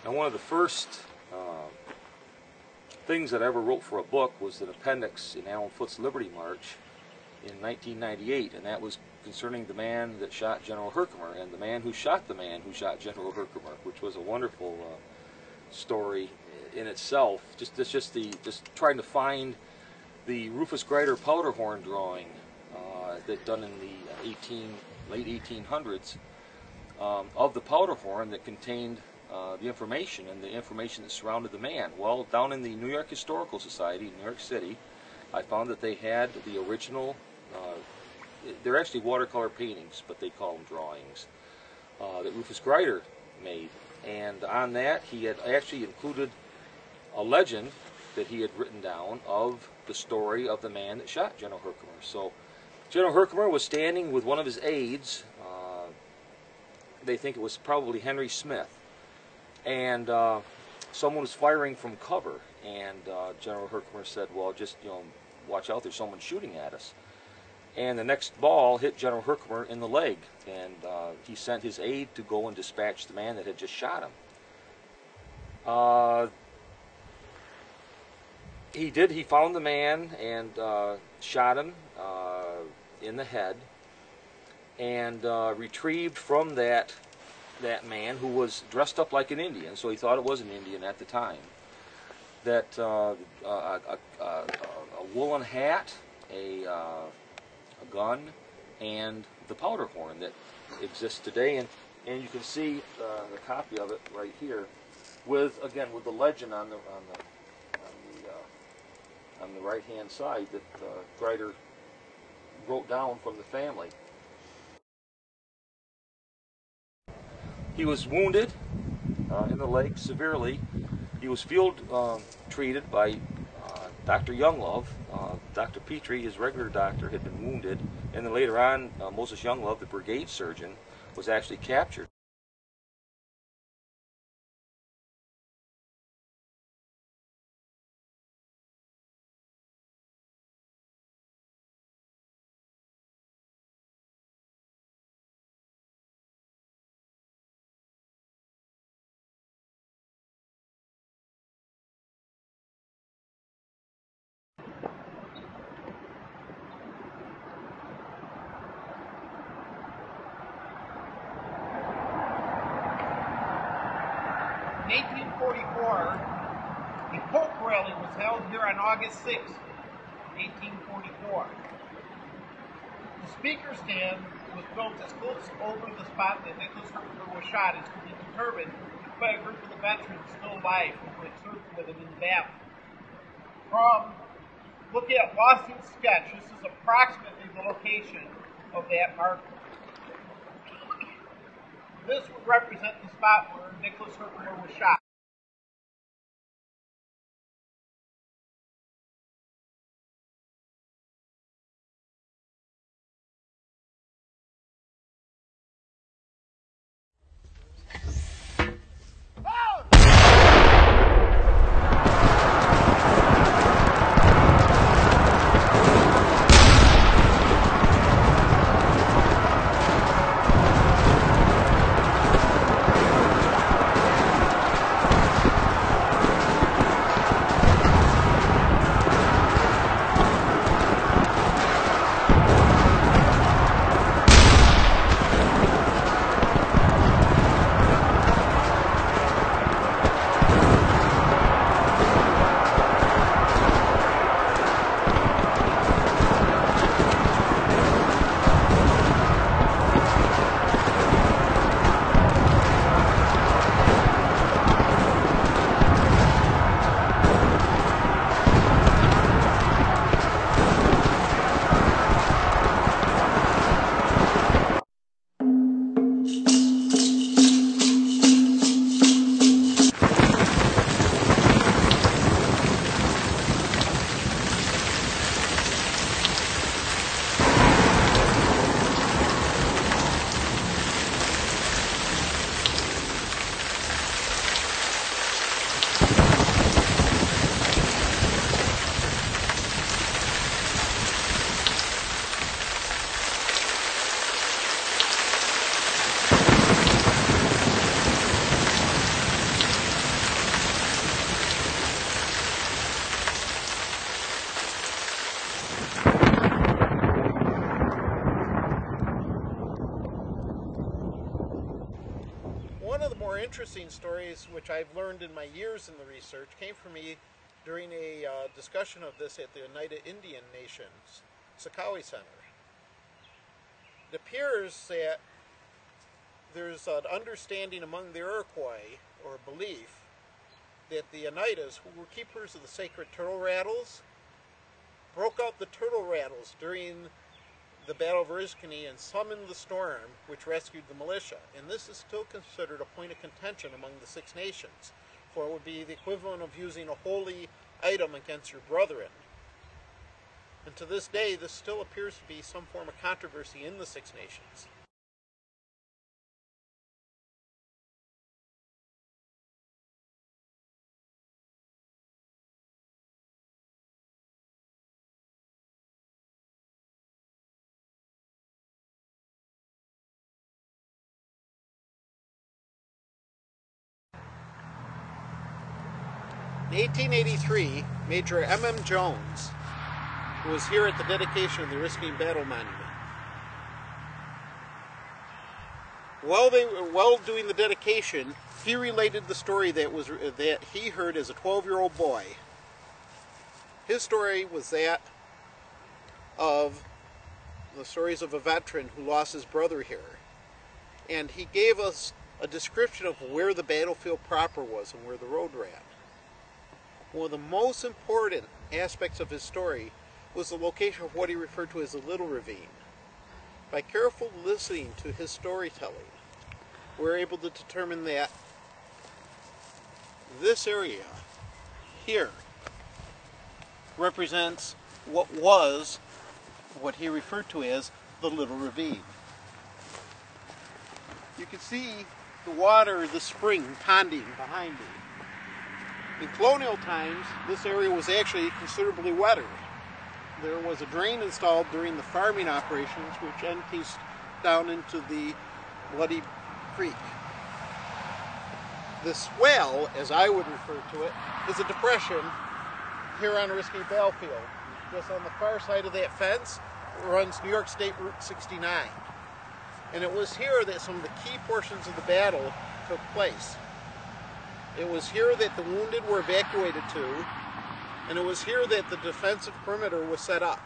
And one of the first things that I ever wrote for a book was an appendix in Alan Foote's Liberty March in 1998, and that was concerning the man that shot General Herkimer and the man who shot General Herkimer, which was a wonderful story in itself. Just trying to find the Rufus Grider powder horn drawing that done in the late 1800s of the powder horn that contained the information that surrounded the man. Well, down in the New York Historical Society in New York City, I found that they had the original, they're actually watercolor paintings, but they call them drawings, that Rufus Grider made. And on that, he had actually included a legend that he had written down of the story of the man that shot General Herkimer. So General Herkimer was standing with one of his aides. They think it was probably Henry Smith. And someone was firing from cover. And General Herkimer said, well, just, watch out, there's someone shooting at us. And the next ball hit General Herkimer in the leg. And he sent his aide to go and dispatch the man that had just shot him. He did. He found the man and shot him in the head, and retrieved from that man, who was dressed up like an Indian, so he thought it was an Indian at the time, that a woolen hat, a gun, and the powder horn that exists today. And you can see the copy of it right here, with the legend on the right hand side that Grider wrote down from the family. He was wounded in the leg severely. He was field treated by Dr. Younglove. Dr. Petrie, his regular doctor, had been wounded, and then later on Moses Younglove, the brigade surgeon, was actually captured. In 1844, a Polk rally was held here on August 6, 1844. The speaker stand was built as close over the spot that Nicholas Herkimer was shot as could be determined by a group of the veterans still alive who had served with him in the battle. From looking at Lawson's sketch, this is approximately the location of that marker. This would represent the spot where Nicholas Herkimer was shot. interesting stories which I've learned in my years in the research came from me during a discussion of this at the Oneida Indian Nations Sakawi Center. It appears that there's an understanding among the Iroquois, or belief, that the Oneidas, who were keepers of the sacred turtle rattles, broke out the turtle rattles during the Battle of Oriskany and summoned the storm, which rescued the militia. And this is still considered a point of contention among the Six Nations, for it would be the equivalent of using a holy item against your brethren. And to this day, this still appears to be some form of controversy in the Six Nations. In 1883, Major M.M. Jones was here at the dedication of the Oriskany Battle Monument. While doing the dedication, he related the story that he heard as a 12-year-old boy. His story was that of the stories of a veteran who lost his brother here. And he gave us a description of where the battlefield proper was and where the road ran. One of the most important aspects of his story was the location of what he referred to as the Little Ravine. By careful listening to his storytelling, we're able to determine that this area here represents what he referred to as the Little Ravine. You can see the water, the spring, ponding behind me. In colonial times, this area was actually considerably wetter. There was a drain installed during the farming operations which empties down into the Bloody Creek. The swell, as I would refer to it, is a depression here on Oriskany Battlefield. Just on the far side of that fence runs New York State Route 69. And it was here that some of the key portions of the battle took place. It was here that the wounded were evacuated to, and it was here that the defensive perimeter was set up.